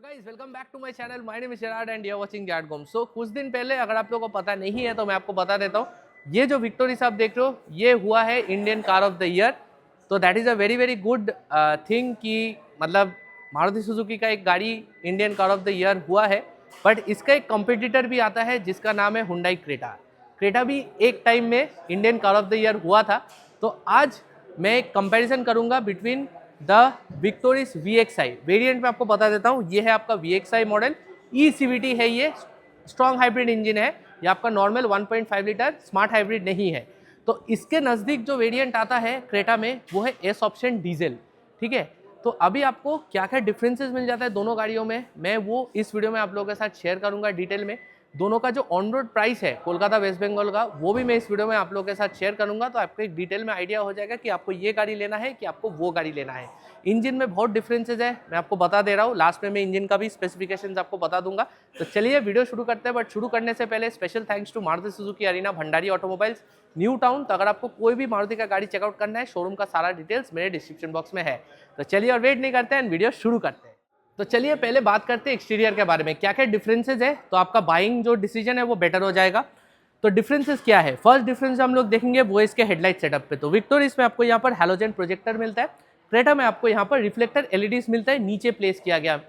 Guys welcome back to my channel. My name is Sherad and you are watching Zed Gom. So कुछ दिन पहले, अगर आप लोगों को पता नहीं है तो मैं आपको बता देता हूँ, ये जो विक्टोरिस आप देख रहे हो ये हुआ है Indian car of the year. तो that is a very very good thing कि मतलब मारुति सुजुकी का एक गाड़ी Indian car of the year हुआ है। बट इसका एक कॉम्पिटिटर भी आता है जिसका नाम है हुंडई क्रेटा। क्रेटा भी एक टाइम में Indian car of the year हुआ था। तो आज मैं एक कंपैरिजन करूंगा between the Victoris VXI variant में। आपको बता देता हूँ, ये है आपका VXI मॉडल। CVT है, ये स्ट्रॉन्ग हाइब्रिड इंजन है। ये आपका नॉर्मल 1.5 लीटर स्मार्ट हाइब्रिड नहीं है। तो इसके नज़दीक जो वेरिएंट आता है क्रेटा में वो है S ऑप्शन डीजल। ठीक है, तो अभी आपको क्या क्या डिफरेंसेस मिल जाता है दोनों गाड़ियों में, मैं वो इस वीडियो में आप लोगों के साथ शेयर करूंगा डिटेल में। दोनों का जो ऑन रोड प्राइस है कोलकाता वेस्ट बंगाल का, वो भी मैं इस वीडियो में आप लोगों के साथ शेयर करूंगा। तो आपको एक डिटेल में आइडिया हो जाएगा कि आपको ये गाड़ी लेना है कि आपको वो गाड़ी लेना है। इंजन में बहुत डिफरेंसेज है, मैं आपको बता दे रहा हूँ। लास्ट में मैं इंजन का भी स्पेसिफिकेशंस आपको बता दूंगा। तो चलिए वीडियो शुरू करते हैं। बट शुरू करने से पहले special thanks to Maruti Suzuki arena Bhandari automobiles new town. तो अगर आपको कोई भी मारुति का गाड़ी चेकआउट करना है, शोरूम का सारा डिटेल्स मेरे डिस्क्रिप्शन बॉक्स में है। तो चलिए और वेट नहीं करते हैं, वीडियो शुरू करते हैं। तो चलिए पहले बात करते हैं एक्सटीरियर के बारे में, क्या क्या डिफरेंसेस है, तो आपका बाइंग जो डिसीजन है वो बेटर हो जाएगा। तो डिफरेंसेस क्या है, फर्स्ट डिफरेंस हम लोग देखेंगे वो इसके हेडलाइट सेटअप पे। तो विक्टोरिस में आपको यहाँ पर हैलोजन प्रोजेक्टर मिलता है, क्रेटा में आपको यहाँ पर रिफ्लेक्टर LEDs मिलता है, नीचे प्लेस किया गया।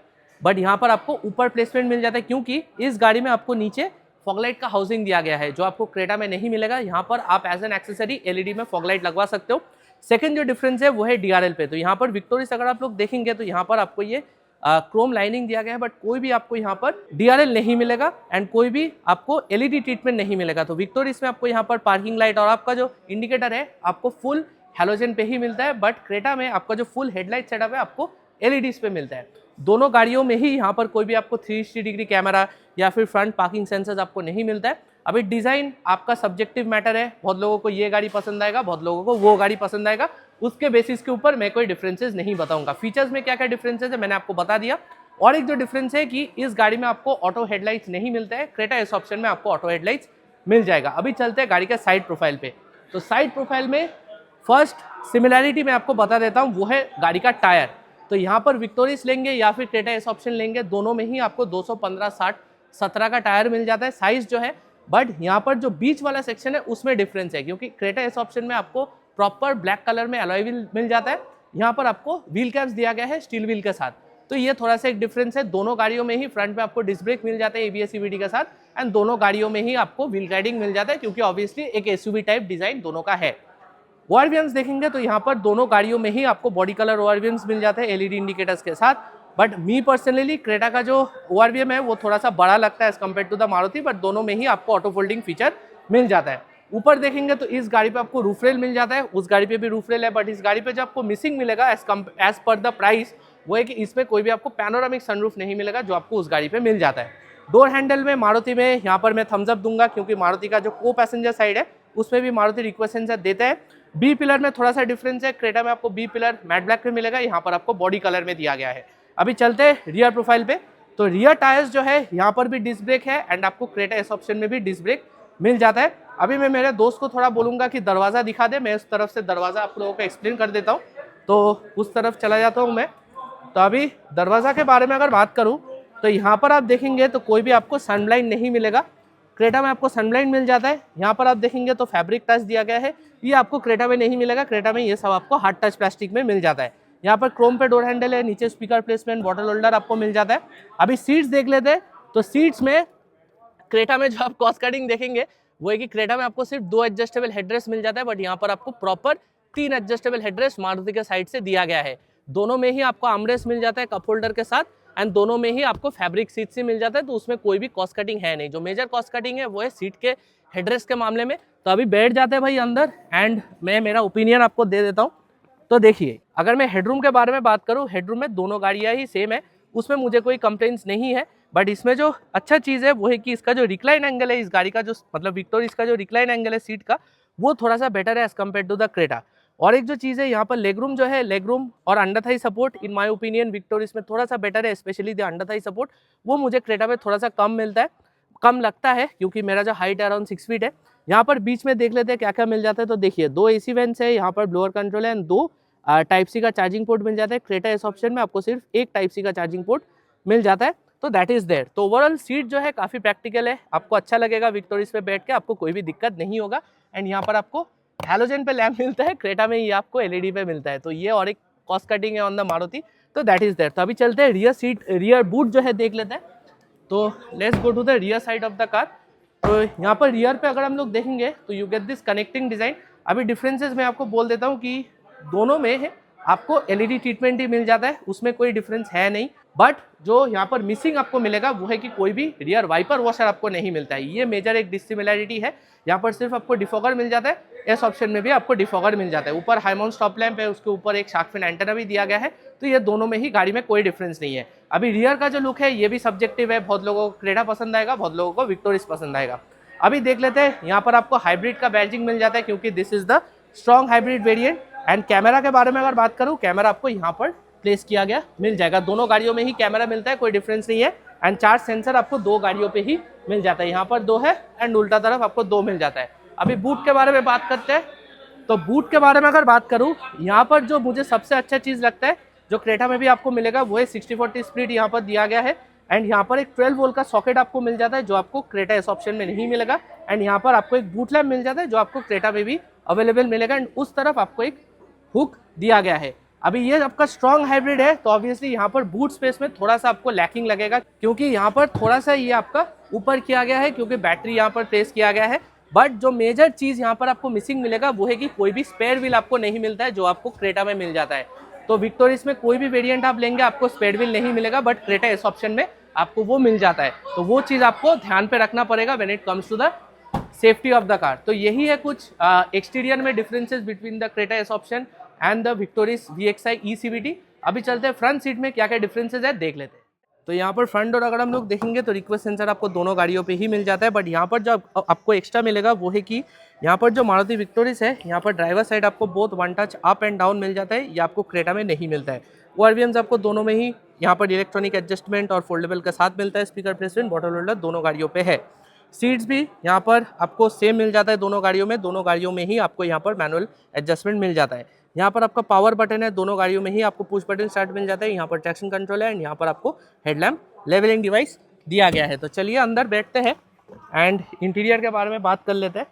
बट यहाँ पर आपको ऊपर प्लेसमेंट मिल जाता है, क्योंकि इस गाड़ी में आपको नीचे फॉगलाइट का हाउसिंग दिया गया है, जो आपको क्रेटा में नहीं मिलेगा। यहाँ पर आप एज एन एक्सेसरी LED में फॉगलाइट लगवा सकते हो। सेकंड जो डिफरेंस है वो है DRL पे। तो यहाँ पर विक्टोरिस अगर आप लोग देखेंगे तो यहाँ पर आपको ये क्रोम लाइनिंग दिया गया है, बट कोई भी आपको यहाँ पर DRL नहीं मिलेगा एंड कोई भी आपको LED ट्रीटमेंट नहीं मिलेगा। तो विक्टोरिस में आपको यहाँ पर पार्किंग लाइट और आपका जो इंडिकेटर है आपको फुल हैलोजन पे ही मिलता है। बट क्रेटा में आपका जो फुल हेडलाइट सेटअप है आपको LEDs पे मिलता है। दोनों गाड़ियों में ही यहाँ पर कोई भी आपको 360 डिग्री कैमरा या फिर फ्रंट पार्किंग सेंसर्स आपको नहीं मिलता है। अभी डिज़ाइन आपका सब्जेक्टिव मैटर है, बहुत लोगों को ये गाड़ी पसंद आएगा, बहुत लोगों को वो गाड़ी पसंद आएगा। उसके बेसिस के ऊपर मैं कोई डिफरेंसेस नहीं बताऊंगा। फीचर्स में क्या क्या डिफरेंसेस है मैंने आपको बता दिया। और एक जो डिफरेंस है कि इस गाड़ी में आपको ऑटो हेडलाइट्स नहीं मिलता है, क्रेटा इस ऑप्शन में आपको ऑटो हेडलाइट्स मिल जाएगा। अभी चलते हैं गाड़ी के साइड प्रोफाइल पे। तो साइड प्रोफाइल में फर्स्ट सिमिलैरिटी मैं आपको बता देता हूँ, वो है गाड़ी का टायर। तो यहाँ पर विक्टोरिस लेंगे या फिर क्रेटा इस ऑप्शन लेंगे, दोनों में ही आपको 215/60/17 का टायर मिल जाता है साइज जो है। बट यहाँ पर जो बीच वाला सेक्शन है उसमें डिफरेंस है, क्योंकि क्रेटा इस ऑप्शन में आपको प्रॉपर ब्लैक कलर में अलॉय व्हील मिल जाता है। यहाँ पर आपको व्हील कैप्स दिया गया है स्टील व्हील के साथ। तो ये थोड़ा सा एक डिफरेंस है। दोनों गाड़ियों में ही फ्रंट में आपको डिस्क ब्रेक मिल जाता है ABS CVT के साथ, एंड दोनों गाड़ियों में ही आपको व्हील गाइडिंग मिल जाता है, क्योंकि ऑब्वियसली एक SUV टाइप डिजाइन दोनों का है। ORVMs देखेंगे तो यहाँ पर दोनों गाड़ियों में ही आपको बॉडी कलर ORVMs मिल जाते हैं LED इंडिकेटर्स के साथ। बट मी पर्सनली क्रेटा का जो ORVM है वो थोड़ा सा बड़ा लगता है as compare to the Maruti, but दोनों में ही आपको ऑटो फोल्डिंग फीचर मिल जाता है। ऊपर देखेंगे तो इस गाड़ी पे आपको रूफ रेल मिल जाता है, उस गाड़ी पे भी रूफ रेल है। बट इस गाड़ी पे जो आपको मिसिंग मिलेगा एज पर द प्राइस, वो है कि इसमें कोई भी आपको पैनोरामिक सनरूफ नहीं मिलेगा, जो आपको उस गाड़ी पे मिल जाता है। डोर हैंडल में मारुति में यहाँ पर मैं थम्स अप दूंगा, क्योंकि मारुति का जो को पैसेंजर साइड है उसमें भी मारुति रिक्वेस्ट सेंसर देता है। बी पिलर में थोड़ा सा डिफरेंस है, क्रेटा में आपको बी पिलर मैट ब्लैक में मिलेगा, यहाँ पर आपको बॉडी कलर में दिया गया है। अभी चलते हैं रियर प्रोफाइल पे। तो रियर टायर्स जो है यहाँ पर भी डिस्क ब्रेक है, एंड आपको क्रेटा इस ऑप्शन में भी डिस्क ब्रेक मिल जाता है। अभी मैं मेरे दोस्त को थोड़ा बोलूंगा कि दरवाज़ा दिखा दे, मैं उस तरफ से दरवाज़ा आप लोगों को एक्सप्लेन कर देता हूँ। तो उस तरफ चला जाता हूँ मैं। तो अभी दरवाज़ा के बारे में अगर बात करूँ तो यहाँ पर आप देखेंगे तो कोई भी आपको सनब्लाइंड नहीं मिलेगा। क्रेटा में आपको सनब्लाइंड मिल जाता है। यहाँ पर आप देखेंगे तो फैब्रिक टच दिया गया है, ये आपको क्रेटा में नहीं मिलेगा। क्रेटा में ये सब आपको हार्ड टच प्लास्टिक में मिल जाता है। यहाँ पर क्रोम पे डोर हैंडल है, नीचे स्पीकर प्लेसमेंट, बॉटल होल्डर आपको मिल जाता है। अभी सीट्स देख लेते हैं। तो सीट्स में क्रेटा में जो आप कॉस्ट कटिंग देखेंगे वो है कि क्रेटा में आपको सिर्फ 2 एडजस्टेबल हेडरेस्ट मिल जाता है, बट यहाँ पर आपको प्रॉपर 3 एडजस्टेबल हेडरेस्ट मारुति के साइड से दिया गया है। दोनों में ही आपको आर्मरेस्ट मिल जाता है कप होल्डर के साथ, एंड दोनों में ही आपको फैब्रिक सीट से मिल जाता है। तो उसमें कोई भी कॉस्ट कटिंग है नहीं। जो मेजर कॉस्ट कटिंग है वो है सीट के हेडरेस्ट के मामले में। तो अभी बैठ जाते हैं भाई अंदर, एंड मैं मेरा ओपिनियन आपको दे देता हूँ। तो देखिए, अगर मैं हेडरूम के बारे में बात करूँ, हेडरूम में दोनों गाड़ियाँ ही सेम है, उसमें मुझे कोई कंप्लेंट्स नहीं है। बट इसमें जो अच्छा चीज़ है वो है कि इसका जो रिक्लाइन एंगल है इस गाड़ी का, जो मतलब विक्टोरिस का जो रिक्लाइन एंगल है सीट का, वो थोड़ा सा बेटर है as compare to the Creta. और एक जो चीज़ है यहाँ पर लेग रूम जो है, लेग रूम और under Thai support in my opinion Victoris में थोड़ा सा बेटर है, specially the under Thai support. वो मुझे क्रेटा में थोड़ा सा कम मिलता है, कम लगता है, क्योंकि मेरा जो हाइट है अराउंड 6 फीट है। यहाँ पर बीच में देख लेते हैं क्या क्या मिल जाता है। तो देखिए, 2 AC वेंट्स है, यहाँ पर ब्लोअर कंट्रोल है, एंड 2 टाइप सी का चार्जिंग पोर्ट मिल जाता है। क्रेटा इस ऑप्शन में आपको सिर्फ एक टाइप सी का चार्जिंग पोर्ट मिल जाता है। तो दैट इज देयर। तो ओवरऑल सीट जो है काफी प्रैक्टिकल है, आपको अच्छा लगेगा विक्टोरिस पे बैठ के, आपको कोई भी दिक्कत नहीं होगा। एंड यहाँ पर आपको हैलोजन पे लैम्प मिलता है, क्रेटा में ये आपको एलईडी पे मिलता है। तो ये और एक कॉस्ट कटिंग है ऑन द मारुति। तो दैट इज देयर। तो अभी चलते हैं रियर सीट, रियर बूट जो है देख लेते हैं। तो let's go to the rear side of the car. तो यहाँ पर रियर पे अगर हम लोग देखेंगे तो you get this connecting design. अभी डिफरेंसेस मैं आपको बोल देता हूँ कि दोनों में है आपको एलईडी ट्रीटमेंट ही मिल जाता है, उसमें कोई डिफरेंस है नहीं। बट जो यहाँ पर मिसिंग आपको मिलेगा वो है कि कोई भी रियर वाइपर वॉशर आपको नहीं मिलता है। ये मेजर एक डिसिमिलैरिटी है। यहाँ पर सिर्फ आपको डिफॉगर मिल जाता है, इस ऑप्शन में भी आपको डिफॉगर मिल जाता है। ऊपर हाई माउंट स्टॉप लैंप है, उसके ऊपर एक शार्क फिन एंटेना भी दिया गया है। तो ये दोनों में ही गाड़ी में कोई डिफरेंस नहीं है। अभी रियर का जो लुक है ये भी सब्जेक्टिव है, बहुत लोगों को क्रेटा पसंद आएगा, बहुत लोगों को विक्टोरिस पसंद आएगा। अभी देख लेते हैं, यहाँ पर आपको हाइब्रिड का बैजिंग मिल जाता है क्योंकि this is the strong hybrid variant. And camera के बारे में अगर बात करूँ, कैमरा आपको यहाँ पर प्लेस किया गया मिल जाएगा। दोनों गाड़ियों में ही कैमरा मिलता है, कोई डिफरेंस नहीं है। एंड 4 सेंसर आपको 2 गाड़ियों पे ही मिल जाता है, यहाँ पर 2 है एंड उल्टा तरफ आपको 2 मिल जाता है। अभी बूट के बारे में बात करते हैं। तो बूट के बारे में अगर बात करूँ, यहाँ पर जो मुझे सबसे अच्छा चीज़ लगता है जो क्रेटा में भी आपको मिलेगा वो है 60/40 स्प्लिट यहाँ पर दिया गया है। एंड यहाँ पर एक 12 वोल्ट का सॉकेट आपको मिल जाता है जो आपको क्रेटा इस ऑप्शन में नहीं मिलेगा। एंड यहाँ पर आपको एक बूट लैम्प मिल जाता है जो आपको क्रेटा में भी अवेलेबल मिलेगा। एंड उस तरफ आपको एक हुक दिया गया है। अभी ये आपका स्ट्रॉन्ग हाइब्रिड है तो ऑब्वियसली यहाँ पर बूट स्पेस में थोड़ा सा आपको लैकिंग लगेगा क्योंकि यहाँ पर थोड़ा सा ये आपका ऊपर किया गया है क्योंकि बैटरी यहाँ पर प्लेस किया गया है। बट जो मेजर चीज यहाँ पर आपको मिसिंग मिलेगा वो है कि कोई भी स्पेयर व्हील आपको नहीं मिलता है जो आपको क्रेटा में मिल जाता है। तो विक्टोरिस में कोई भी वेरिएंट आप लेंगे आपको स्पेयर व्हील नहीं मिलेगा, बट क्रेटा इस ऑप्शन में आपको वो मिल जाता है। तो वो चीज आपको ध्यान पे रखना पड़ेगा when it comes to the safety of the car. तो यही है कुछ एक्सटीरियर में differences between the Creta S option and the Victoris VXI ECVT। अभी चलते हैं फ्रंट सीट में क्या क्या डिफरेंसेस है देख लेते हैं। तो यहाँ पर फ्रंट डोर अगर हम लोग देखेंगे तो रिक्वेस्ट सेंसर आपको दोनों गाड़ियों पे ही मिल जाता है। बट यहाँ पर जो आपको एक्स्ट्रा मिलेगा वो है कि यहाँ पर जो मारुति विक्टोरिस है यहाँ पर ड्राइवर साइड आपको both 1 touch up and down मिल जाता है, ये आपको क्रेटा में नहीं मिलता है। ORVMs आपको दोनों में ही यहाँ पर इलेक्ट्रॉनिक एडजस्टमेंट और फोल्डेबल के साथ मिलता है। स्पीकर प्लेसमेंट, बॉटल होल्डर दोनों गाड़ियों पे है। सीट्स भी यहाँ पर आपको सेम मिल जाता है दोनों गाड़ियों में ही आपको यहाँ पर मैनुअल एडजस्टमेंट मिल जाता है। यहाँ पर आपका पावर बटन है, दोनों गाड़ियों में ही आपको पुश बटन स्टार्ट मिल जाता है। यहाँ पर ट्रैक्शन कंट्रोल है एंड यहाँ पर आपको हेडलैम्प लेवलिंग डिवाइस दिया गया है। तो चलिए अंदर बैठते हैं एंड इंटीरियर के बारे में बात कर लेते हैं।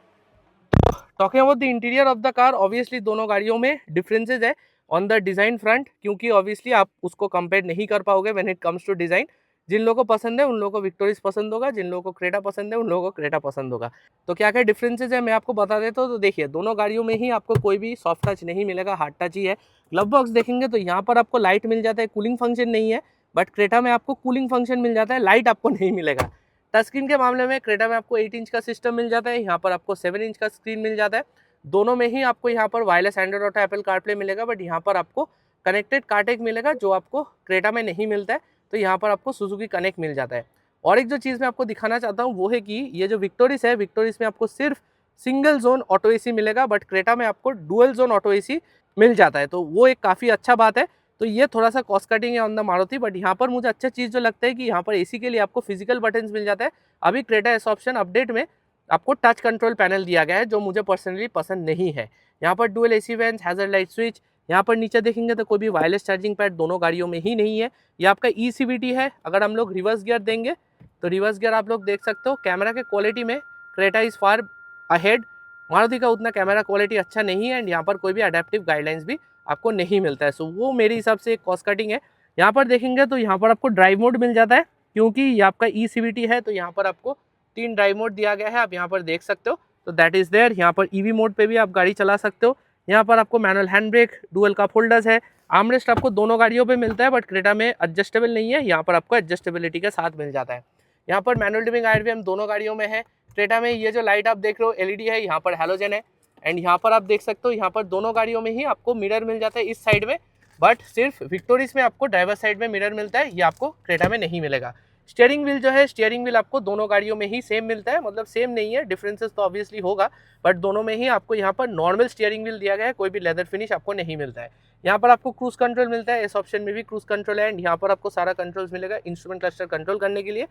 Talking about the interior of the car, obviously दोनों गाड़ियों में डिफरेंसेज है ऑन द डिज़ाइन फ्रंट क्योंकि ऑब्वियसली आप उसको कंपेयर नहीं कर पाओगे when it comes to design. जिन लोगों को पसंद है उन लोगों को विक्टोरिस पसंद होगा, जिन लोगों को क्रेटा पसंद है उन लोगों को क्रेटा पसंद होगा। तो क्या क्या डिफरेंसेज है मैं आपको बता देता हूँ। तो देखिए दोनों गाड़ियों में ही आपको कोई भी सॉफ्ट टच नहीं मिलेगा, हार्ड टच ही है। ग्लव बॉक्स देखेंगे तो यहाँ पर आपको लाइट मिल जाता है, कूलिंग फंक्शन नहीं है, बट क्रेटा में आपको कूलिंग फंक्शन मिल जाता है, लाइट आपको नहीं मिलेगा। टच स्क्रीन के मामले में क्रेटा में आपको 8 इंच का सिस्टम मिल जाता है, यहाँ पर आपको 7 इंच का स्क्रीन मिल जाता है। दोनों में ही आपको यहाँ पर wireless Android auto Apple CarPlay मिलेगा, बट यहाँ पर आपको कनेक्टेड कार्टेक मिलेगा जो आपको क्रेटा में नहीं मिलता है। तो यहाँ पर आपको सुजुकी कनेक्ट मिल जाता है। और एक जो चीज़ मैं आपको दिखाना चाहता हूँ वो है कि ये जो विक्टोरिस है, विक्टोरिस में आपको सिर्फ सिंगल जोन ऑटो एसी मिलेगा, बट क्रेटा में आपको डुअल जोन ऑटो एसी मिल जाता है। तो वो एक काफ़ी अच्छा बात है। तो ये थोड़ा सा कॉस्ट कटिंग है ऑन द मारुति, बट यहाँ पर मुझे अच्छा चीज़ जो लगता है कि यहाँ पर एसी के लिए आपको फिजिकल बटन्स मिल जाता है। अभी क्रेटा एस ऑप्शन अपडेट में आपको टच कंट्रोल पैनल दिया गया है जो मुझे पर्सनली पसंद नहीं है। यहाँ पर dual AC vents, hazard light switch, यहाँ पर नीचे देखेंगे तो कोई भी वायरलेस चार्जिंग पैड दोनों गाड़ियों में ही नहीं है। ये आपका ECVT है। अगर हम लोग रिवर्स गियर देंगे तो रिवर्स गियर आप लोग देख सकते हो, कैमरा के क्वालिटी में Creta is far ahead. Maruti का उतना कैमरा क्वालिटी अच्छा नहीं है एंड यहाँ पर कोई भी अडेप्टिव गाइडलाइंस भी आपको नहीं मिलता है। सो वो मेरे हिसाब से एक कॉस्ट कटिंग है। यहाँ पर देखेंगे तो यहाँ पर आपको ड्राइव मोड मिल जाता है क्योंकि ये आपका ECVT है। तो यहाँ पर आपको 3 ड्राइव मोड दिया गया है, आप यहाँ पर देख सकते हो। तो दैट इज़ देयर। यहाँ पर EV मोड पे भी आप गाड़ी चला सकते हो। यहाँ पर आपको manual hand brake, dual cup holders है। आर्मरेस्ट आपको दोनों गाड़ियों पे मिलता है, बट क्रेटा में एडजस्टेबल नहीं है, यहाँ पर आपको एडजस्टेबिलिटी के साथ मिल जाता है। यहाँ पर मैनुअल डिमिंग IRVM दोनों गाड़ियों में है। क्रेटा में ये जो लाइट आप देख रहे हो LED है, यहाँ पर हैलोजन है। एंड यहाँ पर आप देख सकते हो, यहाँ पर दोनों गाड़ियों में ही आपको मिरर मिल जाता है इस साइड में, बट सिर्फ विक्टोरिस में आपको ड्राइवर साइड में मिरर मिलता है, ये आपको क्रेटा में नहीं मिलेगा। स्टीयरिंग व्हील जो है, स्टीयरिंग व्हील आपको दोनों गाड़ियों में ही सेम मिलता है, मतलब सेम नहीं है, डिफरेंसेस तो ऑब्वियसली होगा, बट दोनों में ही आपको यहाँ पर नॉर्मल स्टीयरिंग व्हील दिया गया है, कोई भी लेदर फिनिश आपको नहीं मिलता है। यहाँ पर आपको क्रूज कंट्रोल मिलता है, इस ऑप्शन में भी क्रूज कंट्रोल है। एंड यहाँ पर आपको सारा कंट्रोल्स मिलेगा इंस्ट्रूमेंट क्लस्टर कंट्रोल करने के लिए।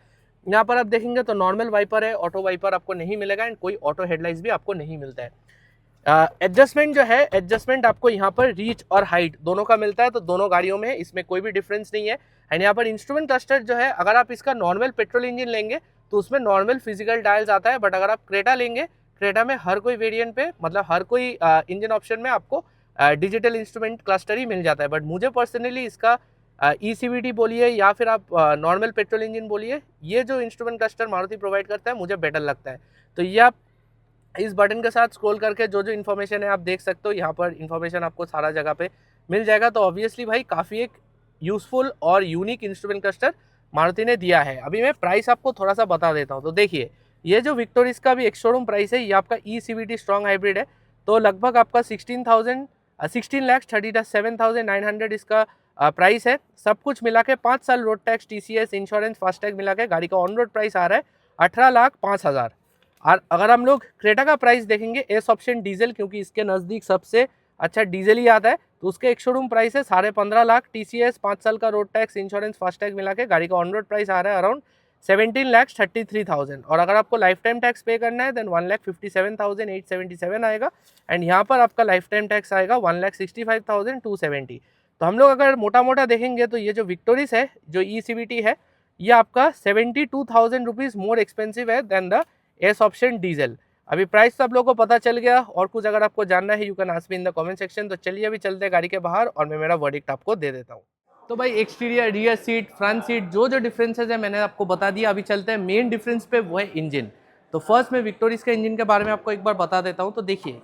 यहाँ पर आप देखेंगे तो नॉर्मल वाइपर है, ऑटो वाइपर आपको नहीं मिलेगा एंड कोई ऑटो हेडलाइट्स भी आपको नहीं मिलता है। एडजस्टमेंट जो है, एडजस्टमेंट आपको यहाँ पर रीच और हाइट दोनों का मिलता है, तो दोनों गाड़ियों में इसमें कोई भी डिफरेंस नहीं है। एंड यहाँ पर इंस्ट्रूमेंट क्लस्टर जो है, अगर आप इसका नॉर्मल पेट्रोल इंजन लेंगे तो उसमें नॉर्मल फिजिकल डायल्स आता है, बट अगर आप क्रेटा लेंगे, क्रेटा में हर कोई वेरिएंट पे मतलब हर कोई इंजन ऑप्शन में आपको डिजिटल इंस्ट्रूमेंट क्लस्टर ही मिल जाता है। बट मुझे पर्सनली इसका ECVT बोलिए या फिर आप नॉर्मल पेट्रोल इंजन बोलिए, ये जो इंस्ट्रूमेंट क्लस्टर मारुति प्रोवाइड करता है मुझे बेटर लगता है। तो ये आप इस बटन के साथ स्क्रॉल करके जो जो इन्फॉर्मेशन है आप देख सकते हो, यहाँ पर इन्फॉर्मेशन आपको सारा जगह पे मिल जाएगा। तो ऑब्वियसली भाई काफ़ी एक यूजफुल और यूनिक इंस्ट्रूमेंट क्लस्टर मारुति ने दिया है। अभी मैं प्राइस आपको थोड़ा सा बता देता हूँ। तो देखिए, ये जो विक्टोरिस का भी एक्स शोरूम प्राइस है, ये आपका ECVT स्ट्रॉन्ग हाइब्रिड है, तो लगभग आपका 16,37,900 इसका प्राइस है। सब कुछ मिला के 5 साल road tax, TCS, insurance, FASTag मिला के गाड़ी का ऑन रोड प्राइस आ रहा है 18,05,000। और अगर हम लोग क्रेटा का प्राइस देखेंगे एस ऑप्शन डीजल, क्योंकि इसके नज़दीक सबसे अच्छा डीजल ही आता है, तो उसके एक शोरूम प्राइस है 15.5 लाख, TCS, 5 साल का रोड टैक्स, इंश्योरेंस, फास्टैग मिला के गाड़ी का ऑन रोड प्राइस आ रहा है अराउंड 17,33,000। और अगर आपको लाइफ टाइम टैक्स पे करना है देन 1,57,877 आएगा। एंड यहाँ पर आपका लाइफ टाइम टैक्स आएगा 1,65,270। तो हम लोग अगर मोटा मोटा देखेंगे तो ये जो विक्टोरिस है, जो ECVT है, ये आपका 72,000 रुपीज़ मोर एक्सपेंसिव है than the S option diesel. अभी प्राइस तो आप लोगों को पता चल गया, और कुछ अगर आपको जानना है you can ask me in the comment section. तो चलिए अभी चलते हैं गाड़ी के बाहर और मैं मेरा वर्डिक्ट आपको दे देता हूँ। तो भाई exterior, rear seat, front seat, जो जो डिफरेंसेस है मैंने आपको बता दिया। अभी चलते हैं मेन डिफरेंस पे, वो है इंजन। तो फर्स्ट मैं विक्टोरिस के इंजन के बारे में आपको एक बार बता देता हूँ। तो देखिए,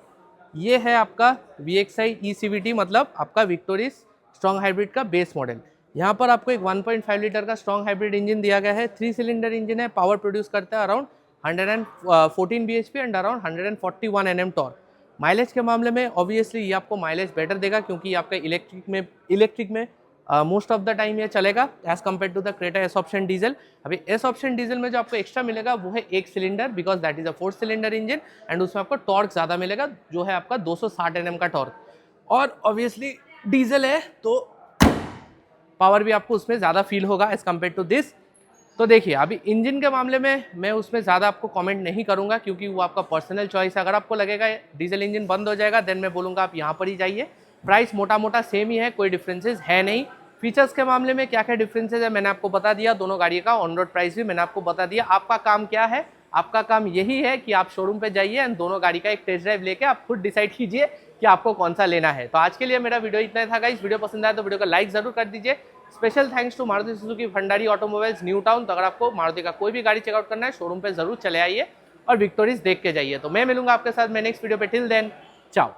ये है आपका VXI ECVT, मतलब आपका विक्टोरिस स्ट्रॉन्ग हाइब्रिड का बेस मॉडल। यहाँ पर आपको एक 1.5 लीटर का स्ट्रॉन्ग हाइब्रिड इंजन दिया गया है। 3 सिलेंडर इंजन है, पावर प्रोड्यूस करता है around 114 bhp and around 141 Nm torque. Mileage के मामले में ऑब्वियसली ये आपको माइलेज बेटर देगा, क्योंकि आपका इलेक्ट्रिक में मोस्ट ऑफ द टाइम ये चलेगा as compare to the Creta S option diesel. अभी एस ऑप्शन डीजल में जो आपको एक्स्ट्रा मिलेगा वो है 1 cylinder, because that is a 4 cylinder engine, and उसमें आपको टॉर्क ज़्यादा मिलेगा, जो है आपका 260 Nm का टॉर्क। और ऑब्वियसली डीजल है तो पावर भी आपको उसमें ज़्यादा फील होगा एज कम्पेयर टू दिस। तो देखिए, अभी इंजन के मामले में मैं उसमें ज़्यादा आपको कमेंट नहीं करूंगा, क्योंकि वो आपका पर्सनल चॉइस है। अगर आपको लगेगा डीजल इंजन बंद हो जाएगा देन मैं बोलूँगा आप यहाँ पर ही जाइए। प्राइस मोटा मोटा सेम ही है, कोई डिफरेंसेस है नहीं। फीचर्स के मामले में क्या क्या डिफरेंसेस है मैंने आपको बता दिया। दोनों गाड़ी का ऑन रोड प्राइस भी मैंने आपको बता दिया। आपका काम क्या है? आपका काम यही है कि आप शोरूम पे जाइए एंड दोनों गाड़ी का एक टेस्ट ड्राइव लेके आप खुद डिसाइड कीजिए कि आपको कौन सा लेना है। तो आज के लिए मेरा वीडियो इतना था गाइस। वीडियो पसंद आया तो वीडियो को लाइक जरूर कर दीजिए। Special thanks to Maruti Suzuki Bhandari automobiles new town. तो अगर आपको मारुति का कोई भी गाड़ी चेकआउट करना है शोरूम पे जरूर चले आइए और विक्टोरिस देख के जाइए। तो मैं मिलूंगा आपके साथ मैं नेक्स्ट वीडियो पे। टिल देन, चाओ।